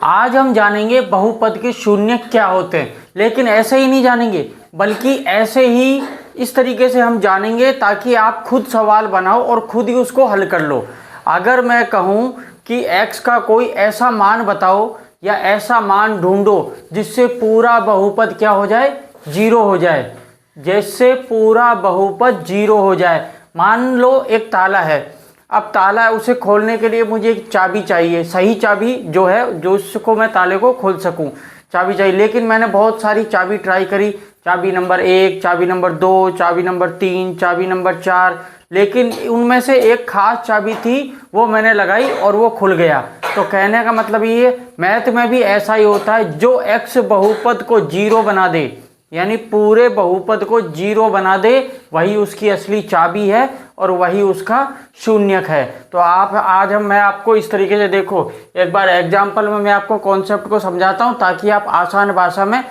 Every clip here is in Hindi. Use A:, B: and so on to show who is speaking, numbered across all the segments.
A: आज हम जानेंगे बहुपद के शून्य क्या होते हैं, लेकिन ऐसे ही नहीं जानेंगे बल्कि ऐसे ही इस तरीके से हम जानेंगे ताकि आप खुद सवाल बनाओ और खुद ही उसको हल कर लो। अगर मैं कहूँ कि x का कोई ऐसा मान बताओ या ऐसा मान ढूंढो जिससे पूरा बहुपद क्या हो जाए, जीरो हो जाए, जिससे पूरा बहुपद जीरो हो जाए। मान लो एक ताला है, अब ताला है, उसे खोलने के लिए मुझे एक चाबी चाहिए, सही चाबी जो है जो उसको मैं ताले को खोल सकूं, चाबी चाहिए। लेकिन मैंने बहुत सारी चाबी ट्राई करी, चाबी नंबर 1, चाबी नंबर 2, चाबी नंबर 3, चाबी नंबर 4, लेकिन उनमें से एक खास चाबी थी वो मैंने लगाई और वो खुल गया। तो कहने का मतलब ये मैथ में भी ऐसा ही होता है, जो x बहुपद को जीरो बना दे यानी पूरे बहुपद को जीरो बना दे वही उसकी असली चाबी है और वही उसका शून्यक है। तो मैं आपको इस तरीके से देखो, एक बार एग्जाम्पल में मैं आपको कॉन्सेप्ट को समझाता हूं ताकि आप आसान भाषा में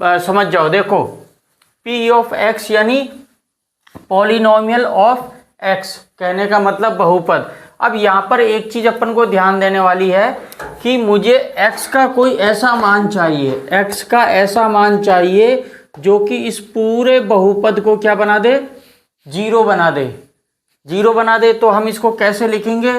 A: समझ जाओ। देखो, p ऑफ x यानी पॉलिनोमियल ऑफ x, कहने का मतलब बहुपद। अब यहाँ पर एक चीज अपन को ध्यान देने वाली है कि मुझे x का कोई ऐसा मान चाहिए, x का ऐसा मान चाहिए जो कि इस पूरे बहुपद को क्या बना दे, जीरो बना दे। जीरो बना दे तो हम इसको कैसे लिखेंगे,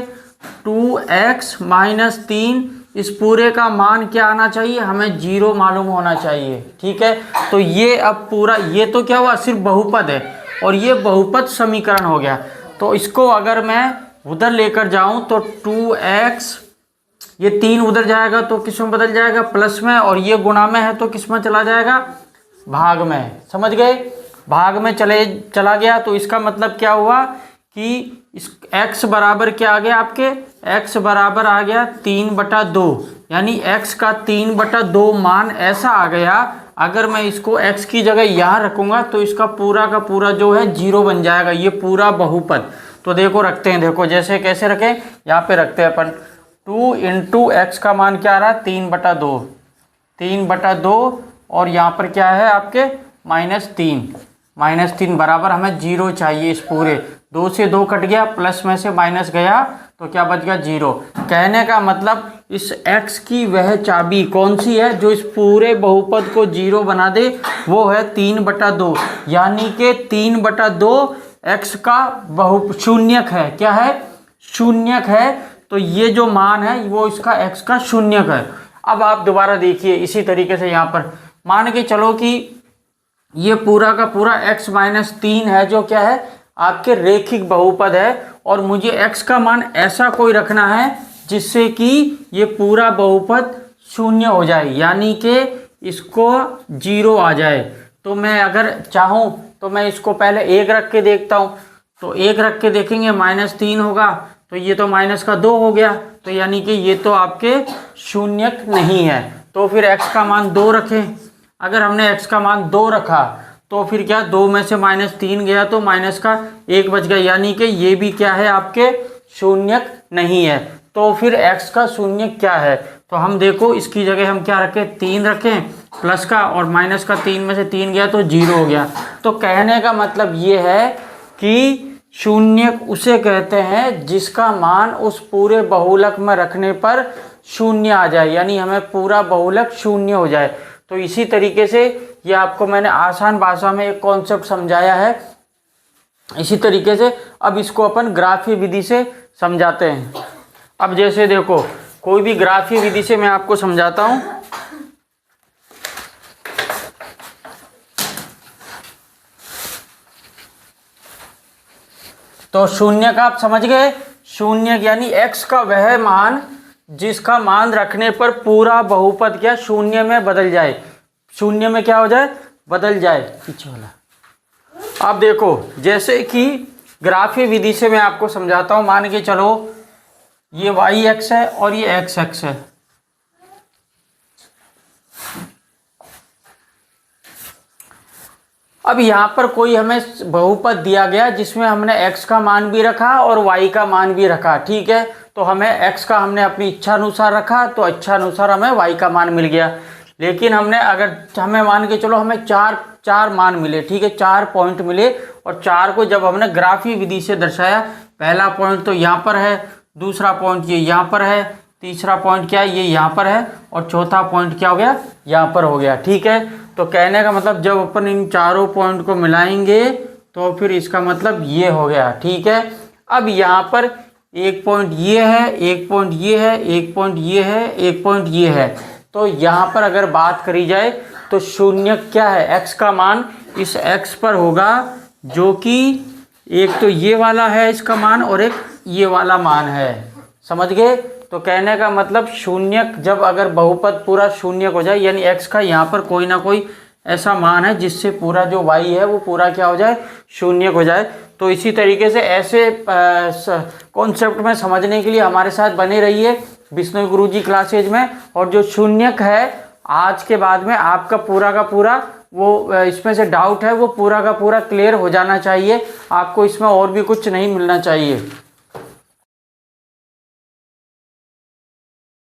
A: 2x माइनस 3, इस पूरे का मान क्या आना चाहिए, हमें जीरो मालूम होना चाहिए। ठीक है, तो ये अब पूरा, ये तो क्या हुआ, सिर्फ बहुपद है और ये बहुपद समीकरण हो गया। तो इसको अगर मैं उधर लेकर जाऊं तो 2x, ये 3 उधर जाएगा तो किस में बदल जाएगा, प्लस में, और ये गुणा में है तो किस में चला जाएगा, भाग में। समझ गए, भाग में चला गया। तो इसका मतलब क्या हुआ कि इस x बराबर क्या आ गया, आपके x बराबर आ गया 3/2, यानी x का 3/2 मान ऐसा आ गया। अगर मैं इसको x की जगह यहाँ रखूंगा तो इसका पूरा का पूरा जो है जीरो बन जाएगा, ये पूरा बहुपद। तो देखो रखते हैं, देखो जैसे कैसे रखें, यहाँ पे रखते हैं अपन 2 इंटू एक्स का मान क्या आ रहा है, 3/2, 3/2, और यहाँ पर क्या है आपके -3 बराबर हमें जीरो चाहिए। इस पूरे 2 से 2 कट गया, प्लस में से माइनस गया तो क्या बच गया, जीरो। कहने का मतलब इस x की वह चाबी कौन सी है जो इस पूरे बहुपद को जीरो बना दे, वो है 3/2, यानी कि 3/2 x का शून्यक है। क्या है, शून्यक है। तो ये जो मान है वो इसका x का शून्यक है। अब आप दोबारा देखिए इसी तरीके से, यहाँ पर मान के चलो कि ये पूरा का पूरा x माइनस 3 है जो क्या है, आपके रेखिक बहुपद है, और मुझे x का मान ऐसा कोई रखना है जिससे कि ये पूरा बहुपद शून्य हो जाए, यानी कि इसको जीरो आ जाए। तो मैं अगर चाहूँ तो मैं इसको पहले 1 रख के देखता हूँ, तो 1 रख के देखेंगे -3 होगा, तो ये तो -2 हो गया, तो यानी कि ये तो आपके शून्यक नहीं है। तो फिर x का मान 2 रखें। अगर हमने x का मान 2 रखा तो फिर क्या, 2 में से -3 गया तो माइनस का 1 बच गया, यानी कि ये भी क्या है, आपके शून्यक नहीं है। तो फिर x का शून्यक क्या है, तो हम देखो इसकी जगह हम क्या रखें, 3 रखें प्लस का, और माइनस का 3 में से 3 गया तो 0 हो गया। तो कहने का मतलब ये है कि शून्यक उसे कहते हैं जिसका मान उस पूरे बहुलक में रखने पर शून्य आ जाए, यानी हमें पूरा बहुलक शून्य हो जाए। तो इसी तरीके से ये आपको मैंने आसान भाषा में एक कॉन्सेप्ट समझाया है। इसी तरीके से अब इसको अपन ग्राफीय विधि से समझाते हैं। अब जैसे देखो, कोई भी ग्राफीय विधि से मैं आपको समझाता हूं। तो शून्यक आप समझ गए, शून्यक यानी x का वह मान जिसका मान रखने पर पूरा बहुपद क्या शून्य में बदल जाए, शून्य में क्या हो जाए, बदल जाए। पीछे वाला आप देखो, जैसे कि ग्राफीय विधि से मैं आपको समझाता हूं। मान के चलो ये y-x है और ये x-x है। अब यहाँ पर कोई हमें बहुपद दिया गया जिसमें हमने x का मान भी रखा और y का मान भी रखा, ठीक है। तो हमें x का हमने अपनी इच्छा अनुसार रखा, तो इच्छा अनुसार हमें y का मान मिल गया। लेकिन हमने अगर हमें मान के चलो हमें चार मान मिले, ठीक है, 4 पॉइंट मिले, और 4 को जब हमने ग्राफीय विधि से दर्शाया, पहला पॉइंट तो यहाँ पर है, दूसरा पॉइंट ये यहाँ पर है, तीसरा पॉइंट क्या है, ये यहाँ पर है, और चौथा पॉइंट क्या हो गया, यहाँ पर हो गया। ठीक है, तो कहने का मतलब जब अपन इन चारों पॉइंट को मिलाएंगे तो फिर इसका मतलब ये हो गया। ठीक है, अब यहाँ पर एक पॉइंट ये है, एक पॉइंट ये है, एक पॉइंट ये है, एक पॉइंट ये है। तो यहाँ पर अगर बात करी जाए तो शून्य क्या है, x का मान इस x पर होगा, जो कि एक तो ये वाला है इसका मान और एक ये वाला मान है। समझ गए? तो कहने का मतलब शून्य जब अगर बहुपद पूरा शून्य हो जाए, यानी x का यहाँ पर कोई ना कोई ऐसा मान है जिससे पूरा जो y है वो पूरा क्या हो जाए, शून्य हो जाए। तो इसी तरीके से ऐसे कॉन्सेप्ट में समझने के लिए हमारे साथ बने रहिए बिश्नोई गुरुजी क्लासेज में। और जो शून्यक है आज के बाद में आपका पूरा का पूरा वो इसमें से डाउट है वो पूरा का पूरा क्लियर हो जाना चाहिए, आपको इसमें और भी कुछ नहीं मिलना चाहिए।